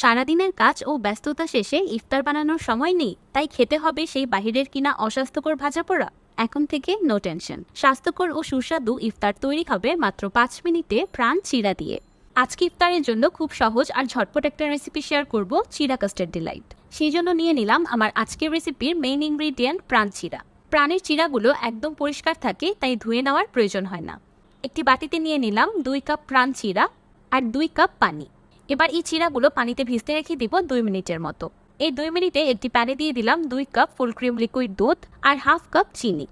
সারাদিনের কাজ ও ব্যস্ততা শেষে ইফতার বানানোর সময় নেই, তাই খেতে হবে সেই বাহিরের কিনা অস্বাস্থ্যকর ভাজাপোড়া। এখন থেকে নো টেনশন, স্বাস্থ্যকর ও সুস্বাদু ইফতার তৈরি হবে মাত্র 5 মিনিটে প্রাণ চিড়া দিয়ে। আজকে ইফতারের জন্য খুব সহজ আর ঝটপট একটা রেসিপি শেয়ার করব, চিড়া কাস্টার্ড ডিলাইট। সেই জন্য নিয়ে নিলাম আমার আজকের রেসিপির মেইন ইনগ্রিডিয়েন্ট প্রাণ চিড়া। প্রাণের চিড়াগুলো একদম পরিষ্কার থাকে, তাই ধুয়ে নেওয়ার প্রয়োজন হয় না। একটি বাটিতে নিয়ে নিলাম 2 কাপ প্রাণ চিড়া আর 2 কাপ পানি। এবার এই চিড়াগুলো পানিতে ভিজতে রেখে দিব 2 মিনিটের মতো। এই 2 মিনিটে একটি প্যানে দিয়ে দিলাম 2 কাপ ফুল ক্রিম লিকুইড দুধ আর হাফ কাপ চিনি।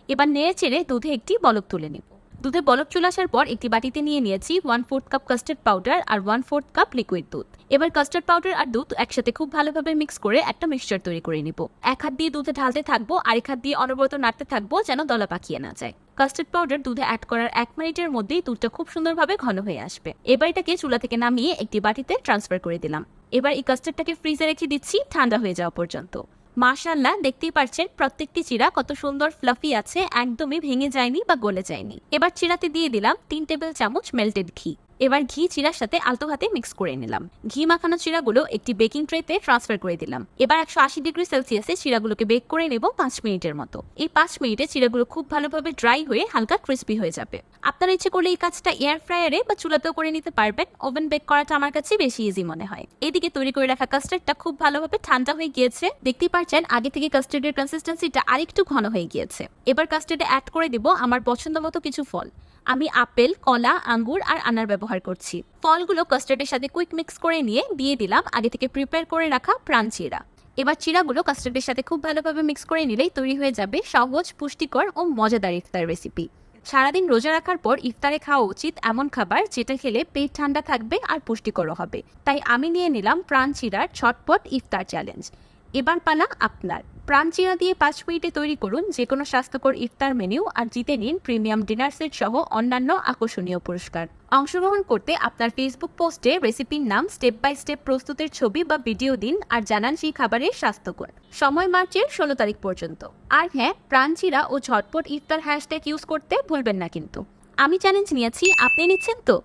এবার নেড়ে চেড়ে দুধে একটি বলক তুলে নেব। দুধে বলক চলে আসার পর একটি বাটিতে নিয়ে নিয়েছি 1/4 কাপ কাস্টার্ড পাউডার আর 1/4 কাপ লিকুইড দুধ। এবার কাস্টার্ড পাউডার আর দুধ একসাথে খুব ভালোভাবে মিক্স করে একটা মিক্সচার তৈরি করে নিব। এক হাত দিয়ে দুধে ঢালতে থাকবো, আরেক হাত দিয়ে অনবরত নাড়তে থাকবো যেন দলা পাকিয়ে না যায়। কাস্টার্ড পাউডার দুধে অ্যাড করার 1 মিনিটের মধ্যেই দুধটা খুব সুন্দরভাবে ঘন হয়ে আসবে। এবার এটাকে চুলা থেকে নামিয়ে একটি বাটিতে ট্রান্সফার করে দিলাম। এবার এই কাস্টার্ডটাকে ফ্রিজে রেখে দিচ্ছি ঠান্ডা হয়ে যাওয়া পর্যন্ত। মাশাআল্লাহ, দেখতেই পাচ্ছেন প্রত্যেকটি চিড়া কত সুন্দর ফ্লাফি আছে, একদমই ভেঙে যায়নি বা গলে যায়নি। এবার চিড়াতে দিয়ে দিলাম 3 টেবিল চামচ মেল্টেড ঘি। এবার ঘি চিড়ার সাথে আলতো হাতে মিক্স করে নিলাম। ঘি মাখানো চিড়াগুলো একটি বেকিং ট্রেতে ট্রান্সফার করে দিলাম। এবার 180 ডিগ্রি সেলসিয়াসে চিড়াগুলোকে বেক করে নেব 5 মিনিটের মতো। এই 5 মিনিটে চিড়াগুলো খুব ভালোভাবে ড্রাই হয়ে হালকা ক্রিস্পি হয়ে যাবে। আপনারা ইচ্ছে করলে এই কাজটা এয়ার ফ্রায়ারে বা চুলাতেও করে নিতে পারবেন। ওভেন বেক করাটা আমার কাছে বেশি ইজি মনে হয়। এদিকে তৈরি করে রাখা কাস্টার্ডটা খুব ভালোভাবে ঠান্ডা হয়ে গিয়েছে। দেখতেই পাচ্ছেন আগে থেকে কাস্টার্ডের কনসিস্টেন্সিটা আরেকটু ঘন হয়ে গিয়েছে। এবার কাস্টার্ডে অ্যাড করে দেব আমার পছন্দ মতো কিছু ফল। আমি আপেল, কলা, আঙ্গুর আর আনার ব্যবহার করছি। ফলগুলো কাস্টার্ডের সাথে কুইক মিক্স করে নিয়ে দিয়ে দিলাম আগে থেকে প্রিপেয়ার করে রাখা প্রাণ চিড়া। এবার চিড়াগুলো কাস্টার্ডের সাথে খুব ভালোভাবে মিক্স করে নিলেই তৈরি হয়ে যাবে সহজ, পুষ্টিকর ও মজাদার ইফতার রেসিপি। সারাদিন রোজা রাখার পর ইফতারে খাওয়া উচিত এমন খাবার যেটা খেলে পেট ঠান্ডা থাকবে আর পুষ্টিকরও হবে। তাই আমি নিয়ে নিলাম প্রাণ চিড়ার ঝটপট ইফতার চ্যালেঞ্জ। এবার পালা আপনার। প্রাণ চিড়া দিয়ে 5 মিনিটে তৈরি করুন যে কোনো স্বাস্থ্যকর ইফতার মেনু আর জিতে নিন প্রিমিয়াম ডিনার সেট সহ অন্যান্য আকর্ষণীয় পুরস্কার। অংশগ্রহণ করতে আপনার ফেসবুক পোস্টে রেসিপির নাম, স্টেপ বাই স্টেপ প্রস্তুতের ছবি বা ভিডিও দিন আর জানান সেই খাবারের স্বাস্থ্যকর। সময় মার্চের 16 তারিখ পর্যন্ত। আর হ্যাঁ, প্রাণ চিড়া ও ঝটপট ইফতার হ্যাশট্যাগ ইউজ করতে ভুলবেন না কিন্তু। আমি চ্যালেঞ্জ নিয়েছি, আপনি নিচ্ছেন তো?